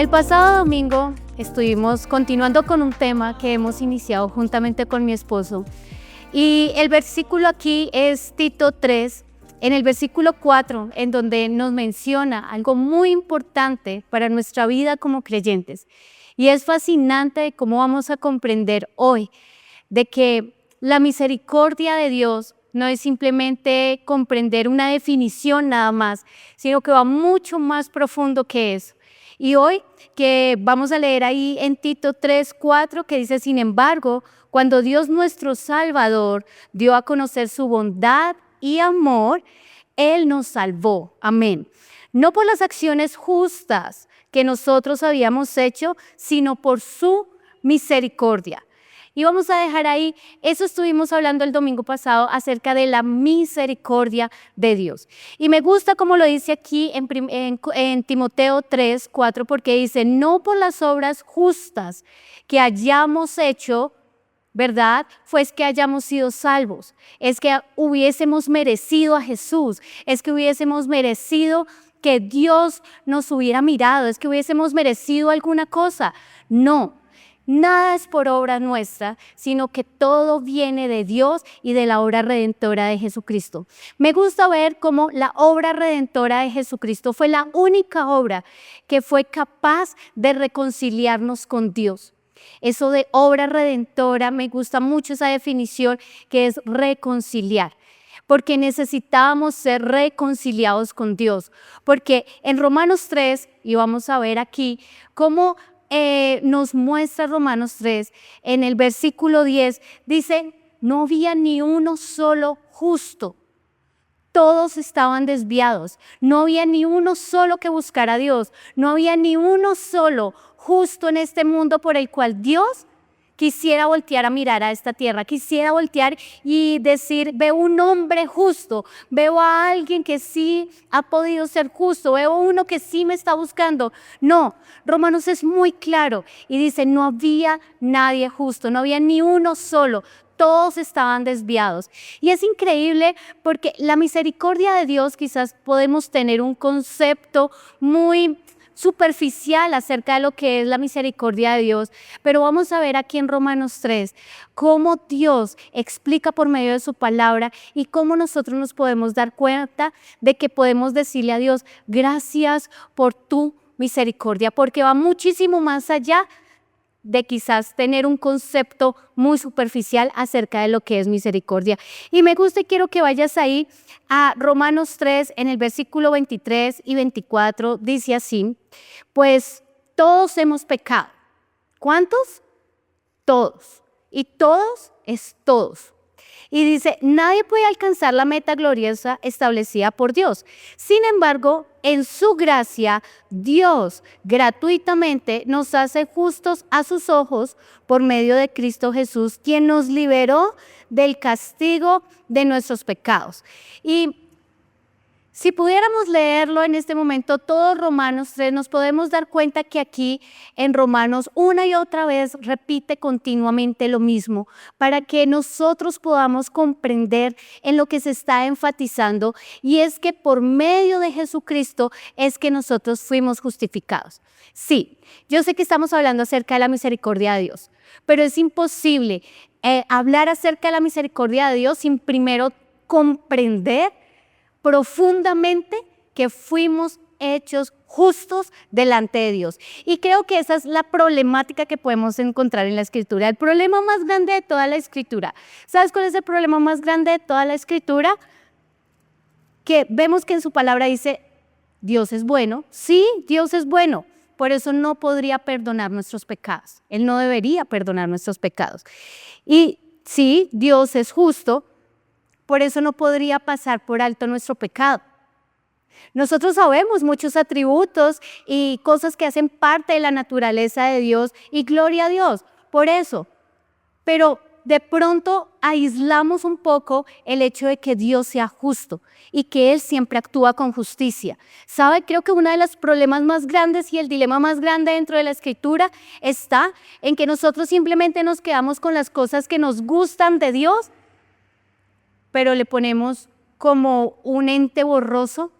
El pasado domingo estuvimos continuando con un tema que hemos iniciado juntamente con mi esposo. Y el versículo aquí es Tito 3, en el versículo 4, en donde nos menciona algo muy importante para nuestra vida como creyentes. Y es fascinante cómo vamos a comprender hoy de que la misericordia de Dios no es simplemente comprender una definición nada más, sino que va mucho más profundo que eso. Y hoy que vamos a leer ahí en Tito 3:4 que dice: sin embargo, cuando Dios nuestro Salvador dio a conocer su bondad y amor, Él nos salvó. Amén. No por las acciones justas que nosotros habíamos hecho, sino por su misericordia. Y vamos a dejar ahí, eso estuvimos hablando el domingo pasado acerca de la misericordia de Dios. Y me gusta como lo dice aquí en Timoteo 3:4, porque dice: no por las obras justas que hayamos hecho, ¿verdad? Pues que hayamos sido salvos, es que hubiésemos merecido a Jesús, es que hubiésemos merecido que Dios nos hubiera mirado, es que hubiésemos merecido alguna cosa. No. Nada es por obra nuestra, sino que todo viene de Dios y de la obra redentora de Jesucristo. Me gusta ver cómo la obra redentora de Jesucristo fue la única obra que fue capaz de reconciliarnos con Dios. Eso de obra redentora, me gusta mucho esa definición, que es reconciliar. Porque necesitábamos ser reconciliados con Dios. Porque en Romanos 3, y vamos a ver aquí cómo nos muestra Romanos 3, en el versículo 10, dice: no había ni uno solo justo. Todos estaban desviados. No había ni uno solo que buscara a Dios. No había ni uno solo justo en este mundo por el cual Dios quisiera voltear a mirar a esta tierra, quisiera voltear y decir: veo un hombre justo, veo a alguien que sí ha podido ser justo, veo uno que sí me está buscando. No, Romanos es muy claro y dice: no había nadie justo, no había ni uno solo. Todos estaban desviados. Y es increíble porque la misericordia de Dios, quizás podemos tener un concepto muy superficial acerca de lo que es la misericordia de Dios, pero vamos a ver aquí en Romanos 3 cómo Dios explica por medio de su palabra y cómo nosotros nos podemos dar cuenta de que podemos decirle a Dios: gracias por tu misericordia, porque va muchísimo más allá de quizás tener un concepto muy superficial acerca de lo que es misericordia. Y me gusta y quiero que vayas ahí a Romanos 3, en el versículo 23 y 24, dice así: pues todos hemos pecado. ¿Cuántos? Todos. Y todos es todos. Y dice: nadie puede alcanzar la meta gloriosa establecida por Dios. Sin embargo, en su gracia, Dios gratuitamente nos hace justos a sus ojos por medio de Cristo Jesús, quien nos liberó del castigo de nuestros pecados. Y si pudiéramos leerlo en este momento, todo Romanos 3, nos podemos dar cuenta que aquí en Romanos una y otra vez repite continuamente lo mismo para que nosotros podamos comprender en lo que se está enfatizando, y es que por medio de Jesucristo es que nosotros fuimos justificados. Sí, yo sé que estamos hablando acerca de la misericordia de Dios, pero es imposible hablar acerca de la misericordia de Dios sin primero comprender profundamente que fuimos hechos justos delante de Dios. Y creo que esa es la problemática que podemos encontrar en la Escritura. El problema más grande de toda la Escritura. ¿Sabes cuál es el problema más grande de toda la Escritura? Que vemos que en su palabra dice: Dios es bueno. Sí, Dios es bueno. Por eso no podría perdonar nuestros pecados. Él no debería perdonar nuestros pecados. Y sí, Dios es justo. Por eso no podría pasar por alto nuestro pecado. Nosotros sabemos muchos atributos y cosas que hacen parte de la naturaleza de Dios, y gloria a Dios por eso. Pero de pronto aislamos un poco el hecho de que Dios sea justo y que Él siempre actúa con justicia. ¿Sabe? Creo que uno de los problemas más grandes y el dilema más grande dentro de la Escritura está en que nosotros simplemente nos quedamos con las cosas que nos gustan de Dios, pero le ponemos como un ente borroso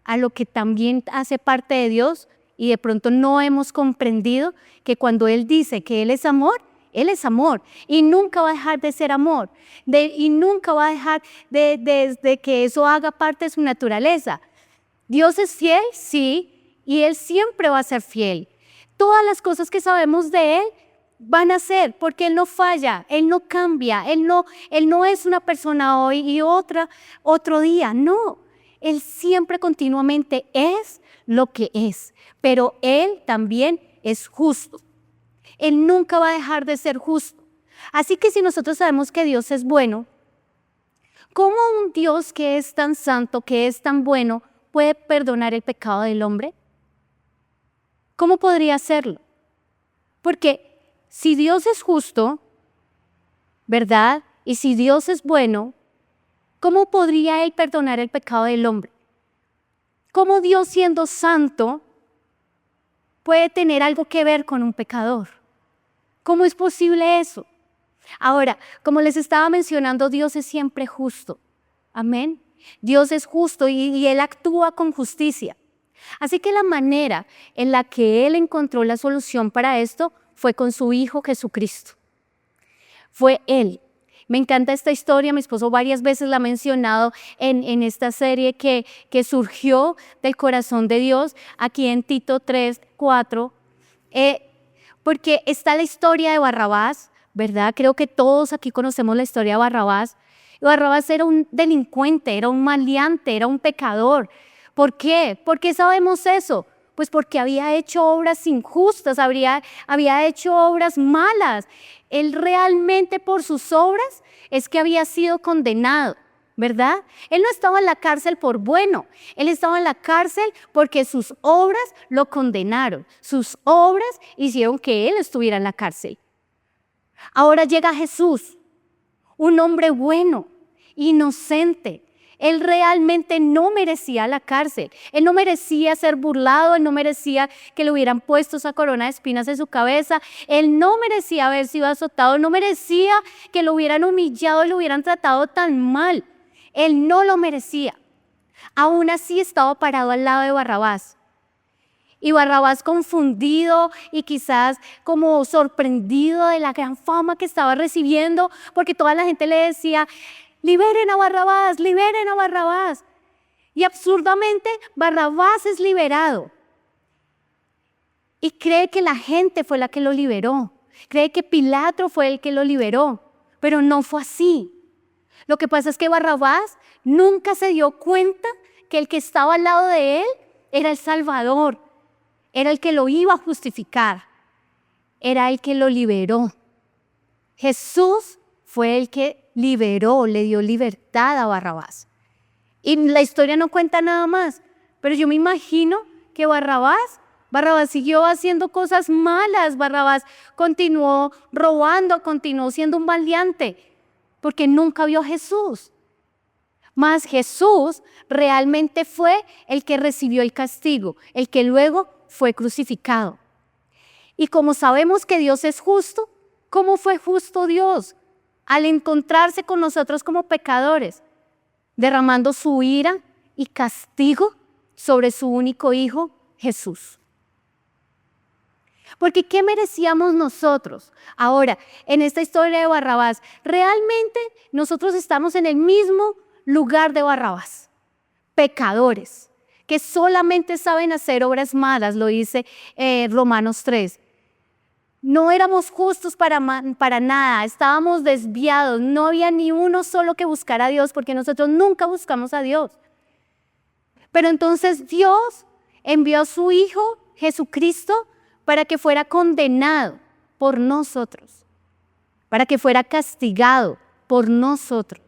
a lo que también hace parte de Dios y de pronto no hemos comprendido que cuando Él dice que Él es amor y nunca va a dejar de ser amor y nunca va a dejar de que eso haga parte de su naturaleza. Dios es fiel, sí, y Él siempre va a ser fiel. Todas las cosas que sabemos de Él van a ser, porque Él no falla, Él no cambia, Él no es una persona hoy y otra otro día, no. Él siempre continuamente es lo que es, pero Él también es justo. Él nunca va a dejar de ser justo. Así que si nosotros sabemos que Dios es bueno, ¿cómo un Dios que es tan santo, que es tan bueno, puede perdonar el pecado del hombre? ¿Cómo podría hacerlo? Porque si Dios es justo, ¿verdad? Y si Dios es bueno, ¿cómo podría Él perdonar el pecado del hombre? ¿Cómo Dios, siendo santo, puede tener algo que ver con un pecador? ¿Cómo es posible eso? Ahora, como les estaba mencionando, Dios es siempre justo. Amén. Dios es justo y Él actúa con justicia. Así que la manera en la que Él encontró la solución para esto fue con su Hijo Jesucristo. Fue Él. Me encanta esta historia, mi esposo varias veces la ha mencionado en esta serie que surgió del corazón de Dios, aquí en Tito 3, 4, porque está la historia de Barrabás, ¿verdad? Creo que todos aquí conocemos la historia de Barrabás. Barrabás era un delincuente, era un maleante, era un pecador. ¿Por qué? ¿Por qué sabemos eso? Pues porque había hecho obras injustas, había hecho obras malas. Él realmente por sus obras es que había sido condenado, ¿verdad? Él no estaba en la cárcel por bueno, él estaba en la cárcel porque sus obras lo condenaron. Sus obras hicieron que él estuviera en la cárcel. Ahora llega Jesús, un hombre bueno, inocente. Él realmente no merecía la cárcel, él no merecía ser burlado, él no merecía que le hubieran puesto esa corona de espinas en su cabeza, él no merecía haber sido azotado, no merecía que lo hubieran humillado, lo hubieran tratado tan mal. Él no lo merecía. Aún así estaba parado al lado de Barrabás. Y Barrabás, confundido y quizás como sorprendido de la gran fama que estaba recibiendo, porque toda la gente le decía: liberen a Barrabás, liberen a Barrabás. Y absurdamente Barrabás es liberado. Y cree que la gente fue la que lo liberó. Cree que Pilato fue el que lo liberó. Pero no fue así. Lo que pasa es que Barrabás nunca se dio cuenta que el que estaba al lado de él era el Salvador. Era el que lo iba a justificar. Era el que lo liberó. Jesús fue el que liberó, le dio libertad a Barrabás. Y la historia no cuenta nada más, pero yo me imagino que Barrabás siguió haciendo cosas malas, Barrabás continuó robando, continuó siendo un maleante, porque nunca vio a Jesús. Mas Jesús realmente fue el que recibió el castigo, el que luego fue crucificado. Y como sabemos que Dios es justo, ¿cómo fue justo Dios? Al encontrarse con nosotros como pecadores, derramando su ira y castigo sobre su único Hijo, Jesús. Porque ¿qué merecíamos nosotros? Ahora, en esta historia de Barrabás, realmente nosotros estamos en el mismo lugar de Barrabás, pecadores, que solamente saben hacer obras malas, lo dice Romanos 3. No éramos justos para nada, estábamos desviados, no había ni uno solo que buscara a Dios, porque nosotros nunca buscamos a Dios. Pero entonces Dios envió a su Hijo Jesucristo para que fuera condenado por nosotros, para que fuera castigado por nosotros.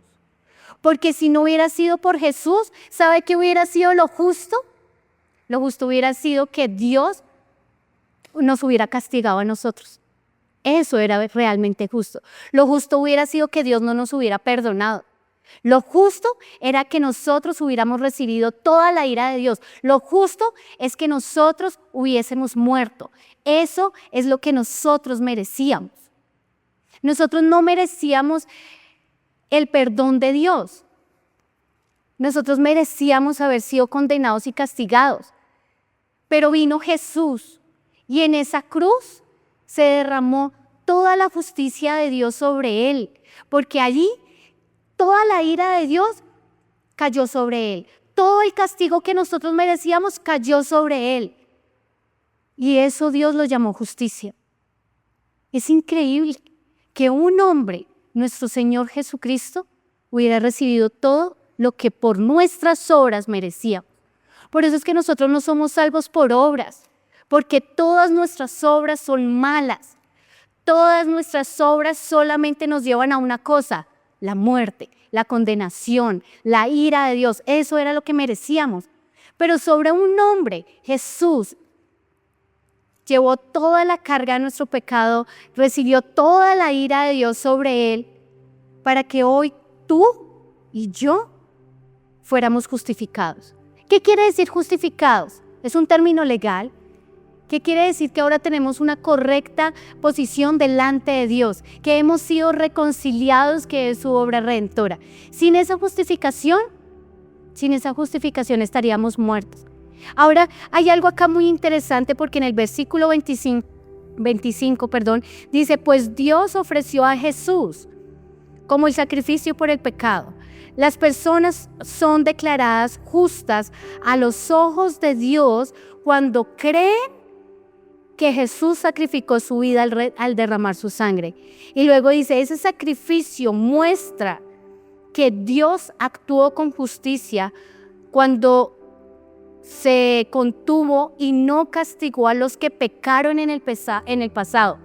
Porque si no hubiera sido por Jesús, ¿sabe qué hubiera sido lo justo? Lo justo hubiera sido que Dios nos hubiera castigado a nosotros. Eso era realmente justo. Lo justo hubiera sido que Dios no nos hubiera perdonado. Lo justo era que nosotros hubiéramos recibido toda la ira de Dios. Lo justo es que nosotros hubiésemos muerto. Eso es lo que nosotros merecíamos. Nosotros no merecíamos el perdón de Dios. Nosotros merecíamos haber sido condenados y castigados. pero vino Jesús y en esa cruz se derramó toda la justicia de Dios sobre él, porque allí toda la ira de Dios cayó sobre él. Todo el castigo que nosotros merecíamos cayó sobre él. Y eso Dios lo llamó justicia. Es increíble que un hombre, nuestro Señor Jesucristo, hubiera recibido todo lo que por nuestras obras merecíamos. Por eso es que nosotros no somos salvos por obras, porque todas nuestras obras son malas. Todas nuestras obras solamente nos llevan a una cosa: la muerte, la condenación, la ira de Dios. Eso era lo que merecíamos. Pero sobre un hombre, Jesús, llevó toda la carga de nuestro pecado, recibió toda la ira de Dios sobre él, para que hoy tú y yo fuéramos justificados. ¿Qué quiere decir justificados? Es un término legal. ¿Qué quiere decir? Que ahora tenemos una correcta posición delante de Dios, que hemos sido reconciliados, que es su obra redentora. Sin esa justificación estaríamos muertos. Ahora hay algo acá muy interesante, porque en el versículo 25, dice: pues Dios ofreció a Jesús como el sacrificio por el pecado. Las personas son declaradas justas a los ojos de Dios cuando creen que Jesús sacrificó su vida al derramar su sangre. Y luego dice: ese sacrificio muestra que Dios actuó con justicia cuando se contuvo y no castigó a los que pecaron en el pasado,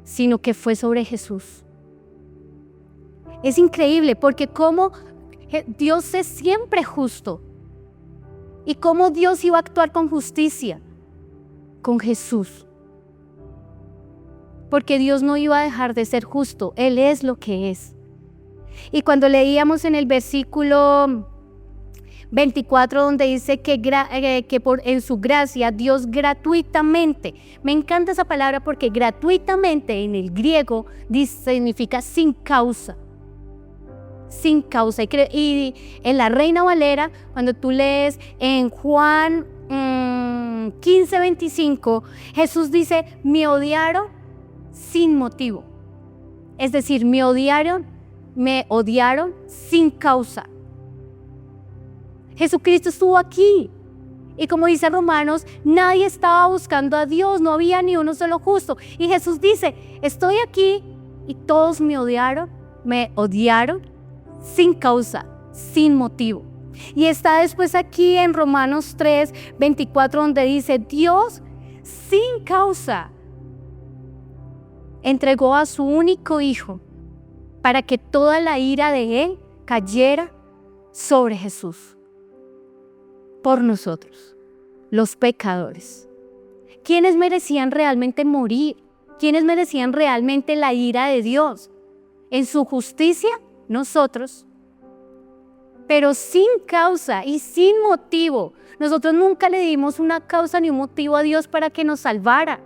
sino que fue sobre Jesús. Es increíble, porque como Dios es siempre justo, y cómo Dios iba a actuar con justicia con Jesús, porque Dios no iba a dejar de ser justo. Él es lo que es. Y cuando leíamos en el versículo 24, donde dice que en su gracia Dios gratuitamente, me encanta esa palabra, porque gratuitamente en el griego significa sin causa. Sin causa. Y en la Reina Valera, cuando tú lees en Juan 15:25, Jesús dice: me odiaron sin motivo. Es decir, me odiaron sin causa. Jesucristo estuvo aquí. Y como dice Romanos, nadie estaba buscando a Dios, no había ni uno solo justo. Y Jesús dice: estoy aquí y todos me odiaron sin causa, sin motivo. Y está después aquí en Romanos 3:24, donde dice: Dios sin causa entregó a su único Hijo para que toda la ira de Él cayera sobre Jesús, por nosotros, los pecadores. ¿Quiénes merecían realmente morir? ¿Quiénes merecían realmente la ira de Dios? En su justicia, nosotros. Pero sin causa y sin motivo. Nosotros nunca le dimos una causa ni un motivo a Dios para que nos salvara.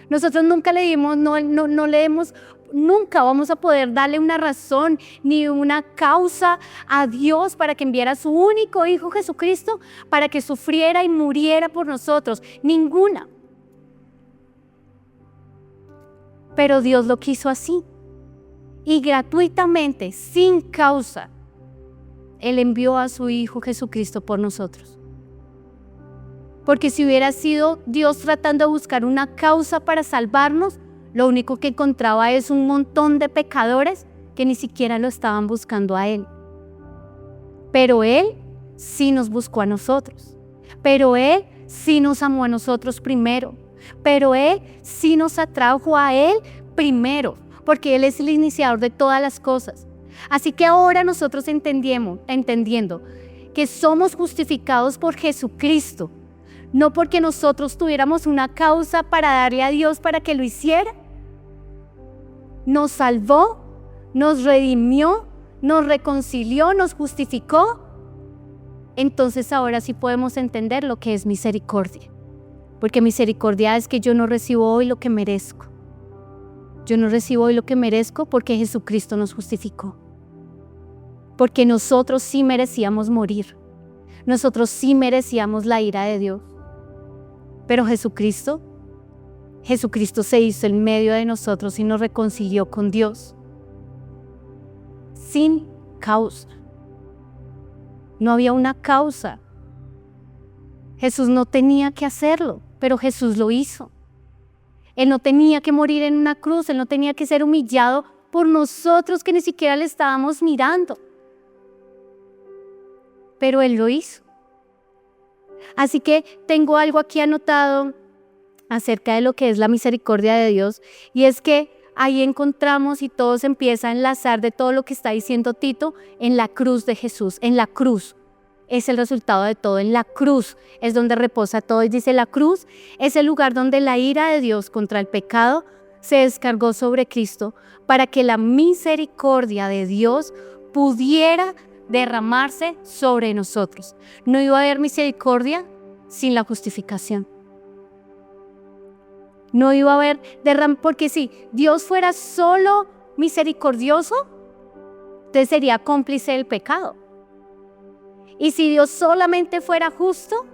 Nosotros nunca le dimos, nunca vamos a poder darle una razón ni una causa a Dios para que enviara a su único Hijo Jesucristo para que sufriera y muriera por nosotros. Ninguna. Pero Dios lo quiso así. Y gratuitamente, sin causa, Él envió a su Hijo Jesucristo por nosotros. Porque si hubiera sido Dios tratando de buscar una causa para salvarnos, lo único que encontraba es un montón de pecadores que ni siquiera lo estaban buscando a Él. Pero Él sí nos buscó a nosotros. Pero Él sí nos amó a nosotros primero. Pero Él sí nos atrajo a Él primero, porque Él es el iniciador de todas las cosas. Así que ahora nosotros entendiendo que somos justificados por Jesucristo, no porque nosotros tuviéramos una causa para darle a Dios para que lo hiciera. Nos salvó, nos redimió, nos reconcilió, nos justificó. Entonces ahora sí podemos entender lo que es misericordia. Porque misericordia es que yo no recibo hoy lo que merezco. Yo no recibo hoy lo que merezco porque Jesucristo nos justificó. Porque nosotros sí merecíamos morir. Nosotros sí merecíamos la ira de Dios. Pero Jesucristo se hizo en medio de nosotros y nos reconcilió con Dios. Sin causa. No había una causa. Jesús no tenía que hacerlo, pero Jesús lo hizo. Él no tenía que morir en una cruz, Él no tenía que ser humillado por nosotros que ni siquiera le estábamos mirando. Pero Él lo hizo. Así que tengo algo aquí anotado acerca de lo que es la misericordia de Dios, y es que ahí encontramos y todo se empieza a enlazar de todo lo que está diciendo Tito en la cruz de Jesús, en la cruz. Es el resultado de todo, en la cruz es donde reposa todo. Y dice, la cruz es el lugar donde la ira de Dios contra el pecado se descargó sobre Cristo para que la misericordia de Dios pudiera derramarse sobre nosotros. No iba a haber misericordia sin la justificación. No iba a haber porque si Dios fuera solo misericordioso, entonces sería cómplice del pecado. Y si Dios solamente fuera justo,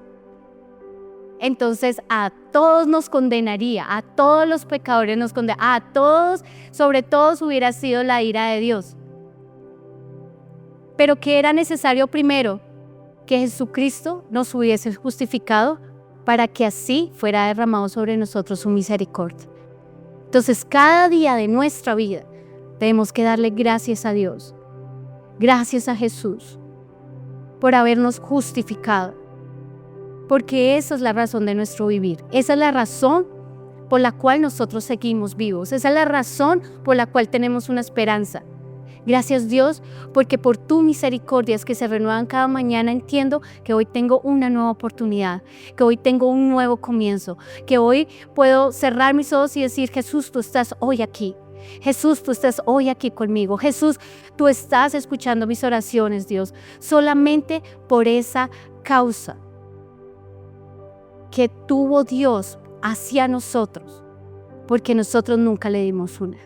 entonces a todos nos condenaría, a todos los pecadores nos condenaría, a todos, sobre todos hubiera sido la ira de Dios. Pero ¿qué era necesario primero? Que Jesucristo nos hubiese justificado para que así fuera derramado sobre nosotros su misericordia. Entonces, cada día de nuestra vida tenemos que darle gracias a Dios, gracias a Jesús, por habernos justificado. Porque esa es la razón de nuestro vivir. Esa es la razón por la cual nosotros seguimos vivos. Esa es la razón por la cual tenemos una esperanza. Gracias Dios, porque por tu misericordia es que se renuevan cada mañana. Entiendo que hoy tengo una nueva oportunidad, que hoy tengo un nuevo comienzo, que hoy puedo cerrar mis ojos y decir, Jesús, tú estás hoy aquí. Jesús, tú estás hoy aquí conmigo. Jesús, tú estás escuchando mis oraciones, Dios, solamente por esa causa que tuvo Dios hacia nosotros, porque nosotros nunca le dimos una.